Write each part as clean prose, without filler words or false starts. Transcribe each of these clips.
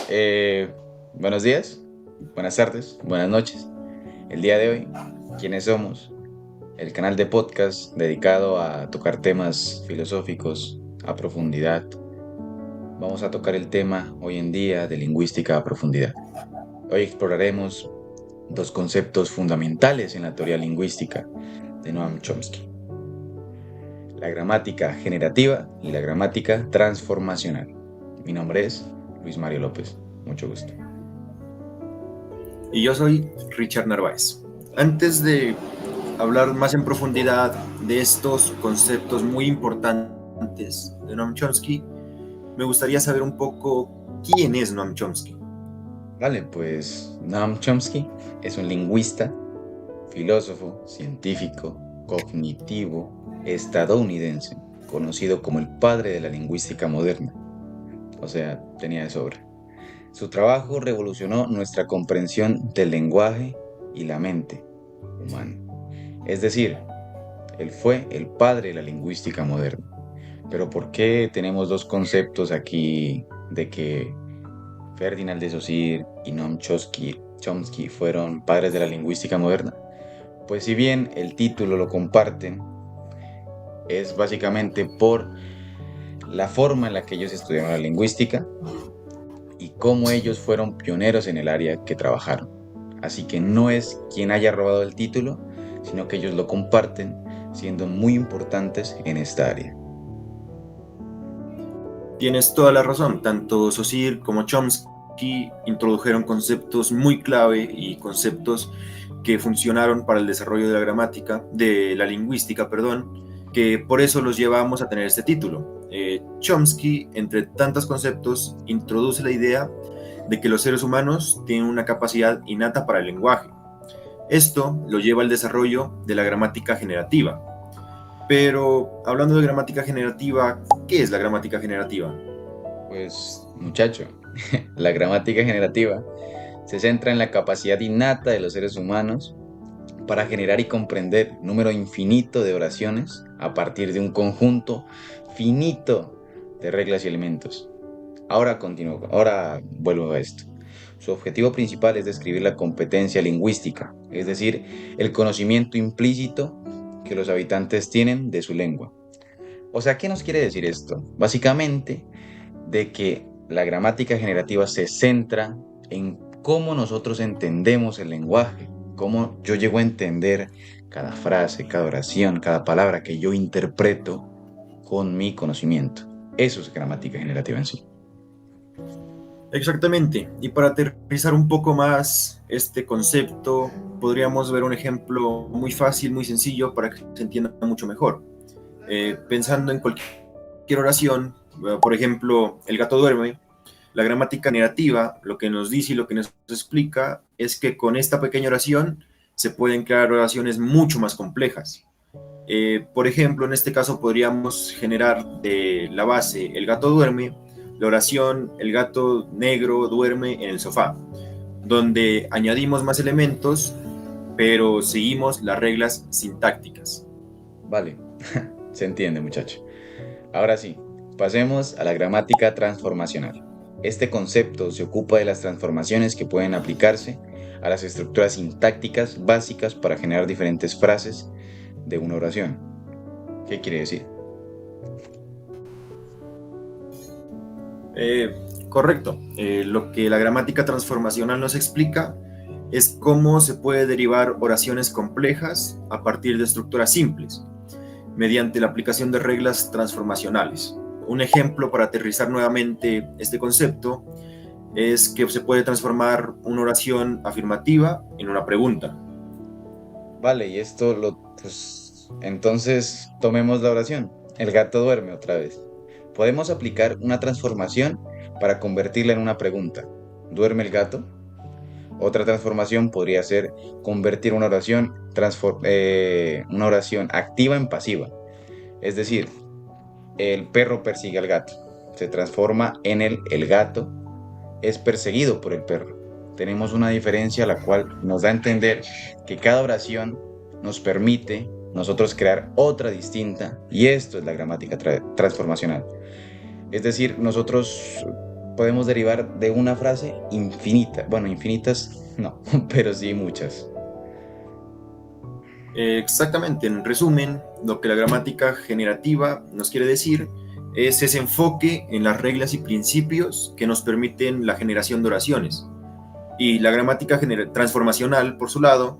Eh, Buenos días, buenas tardes, buenas noches. El día de hoy, ¿quiénes somos? El canal de podcast dedicado a tocar temas filosóficos a profundidad. Vamos a tocar el tema hoy en día de lingüística a profundidad. Hoy exploraremos dos conceptos fundamentales en la teoría lingüística de Noam Chomsky: la gramática generativa y la gramática transformacional. Mi nombre es Luis Mario López. Mucho gusto. Y yo soy Richard Narváez. Antes de hablar más en profundidad de estos conceptos muy importantes de Noam Chomsky, me gustaría saber un poco quién es Noam Chomsky. Vale, pues Noam Chomsky es un lingüista, filósofo, científico, cognitivo, estadounidense, conocido como el padre de la lingüística moderna. O sea, tenía de sobra. Su trabajo revolucionó nuestra comprensión del lenguaje y la mente humana. Es decir, él fue el padre de la lingüística moderna. Pero ¿por qué tenemos dos conceptos aquí de que Ferdinand de Saussure y Noam Chomsky fueron padres de la lingüística moderna? Pues si bien el título lo comparten, es básicamente por la forma en la que ellos estudiaron la lingüística y cómo ellos fueron pioneros en el área que trabajaron. Así que no es quien haya robado el título, sino que ellos lo comparten siendo muy importantes en esta área. Tienes toda la razón, tanto Saussure como Chomsky introdujeron conceptos muy clave y conceptos que funcionaron para el desarrollo de la gramática, de la lingüística, perdón, que por eso los llevamos a tener este título. Chomsky, entre tantos conceptos, introduce la idea de que los seres humanos tienen una capacidad innata para el lenguaje. Esto lo lleva al desarrollo de la gramática generativa. Pero hablando de gramática generativa, ¿qué es la gramática generativa? Pues, muchacho, la gramática generativa se centra en la capacidad innata de los seres humanos para generar y comprender un número infinito de oraciones a partir de un conjunto finito de reglas y elementos. Ahora vuelvo a esto. Su objetivo principal es describir la competencia lingüística, es decir, el conocimiento implícito que los habitantes tienen de su lengua. O sea, ¿qué nos quiere decir esto? Básicamente, de que la gramática generativa se centra en cómo nosotros entendemos el lenguaje, cómo yo llego a entender cada frase, cada oración, cada palabra que yo interpreto con mi conocimiento. Eso es gramática generativa en sí. Exactamente. Y para aterrizar un poco más este concepto, podríamos ver un ejemplo muy fácil, muy sencillo, para que se entienda mucho mejor. Pensando en cualquier oración, por ejemplo, el gato duerme, la gramática generativa lo que nos dice y lo que nos explica es que con esta pequeña oración se pueden crear oraciones mucho más complejas. Por ejemplo, en este caso podríamos generar de la base el gato duerme, la oración el gato negro duerme en el sofá, donde añadimos más elementos, pero seguimos las reglas sintácticas. Vale, se entiende, muchacho. Ahora sí, pasemos a la gramática transformacional. Este concepto se ocupa de las transformaciones que pueden aplicarse a las estructuras sintácticas básicas para generar diferentes frases de una oración. ¿Qué quiere decir? Correcto. Lo que la gramática transformacional nos explica es cómo se puede derivar oraciones complejas a partir de estructuras simples, mediante la aplicación de reglas transformacionales. Un ejemplo para aterrizar nuevamente este concepto es que se puede transformar una oración afirmativa en una pregunta. Vale, y pues, entonces tomemos la oración. El gato duerme otra vez. Podemos aplicar una transformación para convertirla en una pregunta. ¿Duerme el gato? Otra transformación podría ser convertir una oración activa en pasiva. Es decir, el perro persigue al gato. Se transforma en el gato es perseguido por el perro. Tenemos una diferencia la cual nos da a entender que cada oración nos permite nosotros crear otra distinta, y esto es la gramática transformacional. Es decir, nosotros podemos derivar de una frase infinita. Bueno, infinitas no, pero sí muchas. Exactamente, en resumen, lo que la gramática generativa nos quiere decir es ese enfoque en las reglas y principios que nos permiten la generación de oraciones. Y la gramática transformacional, por su lado,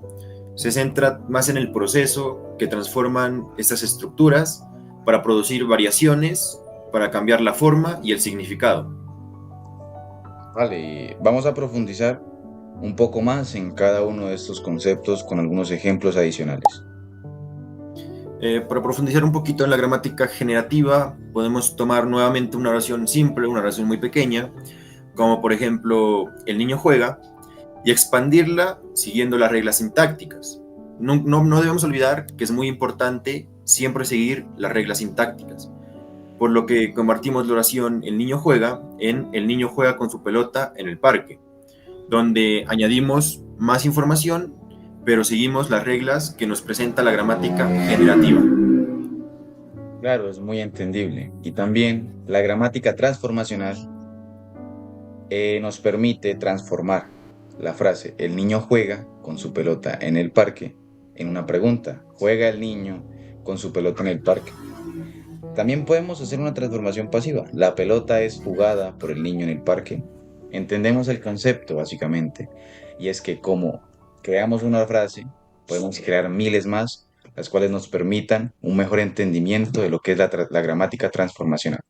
se centra más en el proceso que transforman estas estructuras para producir variaciones, para cambiar la forma y el significado. Vale, vamos a profundizar un poco más en cada uno de estos conceptos con algunos ejemplos adicionales. Para profundizar un poquito en la gramática generativa, podemos tomar nuevamente una oración simple, una oración muy pequeña, como por ejemplo, el niño juega, y expandirla siguiendo las reglas sintácticas. No debemos olvidar que es muy importante siempre seguir las reglas sintácticas, por lo que convertimos la oración el niño juega en el niño juega con su pelota en el parque, donde añadimos más información, pero seguimos las reglas que nos presenta la gramática generativa. Claro, es muy entendible. Y también la gramática transformacional nos permite transformar la frase el niño juega con su pelota en el parque en una pregunta. ¿Juega el niño con su pelota en el parque? También podemos hacer una transformación pasiva. La pelota es jugada por el niño en el parque. Entendemos el concepto básicamente. Y es que como creamos una frase, podemos crear miles más, las cuales nos permitan un mejor entendimiento de lo que es la gramática transformacional.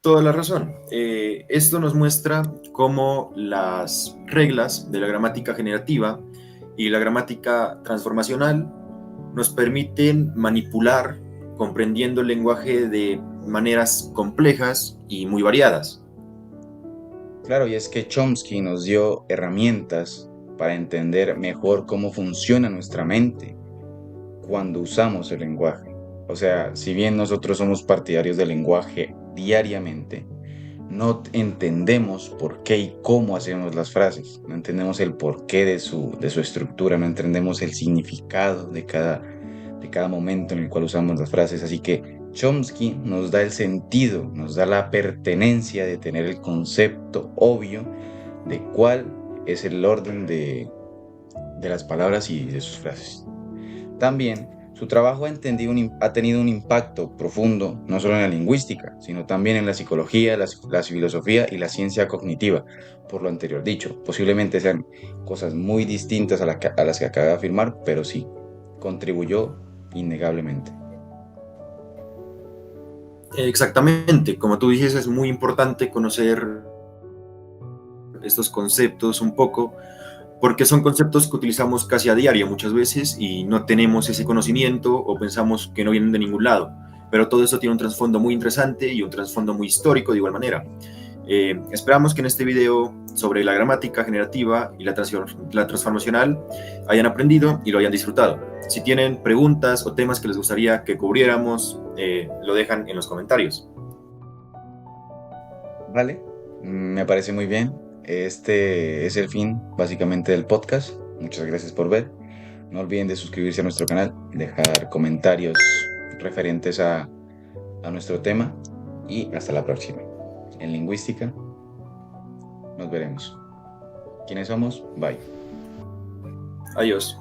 Toda la razón. Esto nos muestra cómo las reglas de la gramática generativa y la gramática transformacional nos permiten manipular comprendiendo el lenguaje de maneras complejas y muy variadas. Claro, y es que Chomsky nos dio herramientas para entender mejor cómo funciona nuestra mente cuando usamos el lenguaje. O sea, si bien nosotros somos partidarios del lenguaje diariamente, no entendemos por qué y cómo hacemos las frases, no entendemos el porqué de su estructura, no entendemos el significado de cada momento en el cual usamos las frases. Así que Chomsky nos da el sentido, nos da la pertenencia de tener el concepto obvio de cuál es el orden de las palabras y de sus frases. También su trabajo ha tenido un impacto profundo no solo en la lingüística, sino también en la psicología, la filosofía y la ciencia cognitiva. Por lo anterior dicho, posiblemente sean cosas muy distintas a las que acabo de afirmar, pero sí, contribuyó innegablemente. Exactamente, como tú dices, es muy importante conocer estos conceptos un poco, porque son conceptos que utilizamos casi a diario muchas veces y no tenemos ese conocimiento o pensamos que no vienen de ningún lado. Pero todo eso tiene un trasfondo muy interesante y un trasfondo muy histórico de igual manera. Esperamos que en este video sobre la gramática generativa y la transformacional hayan aprendido y lo hayan disfrutado. Si tienen preguntas o temas que les gustaría que cubriéramos, lo dejan en los comentarios. Vale, me parece muy bien. Este es el fin básicamente del podcast. Muchas gracias por ver. No olviden de suscribirse a nuestro canal, dejar comentarios referentes a nuestro tema y hasta la próxima. En lingüística nos veremos. ¿Quiénes somos? Bye. Adiós.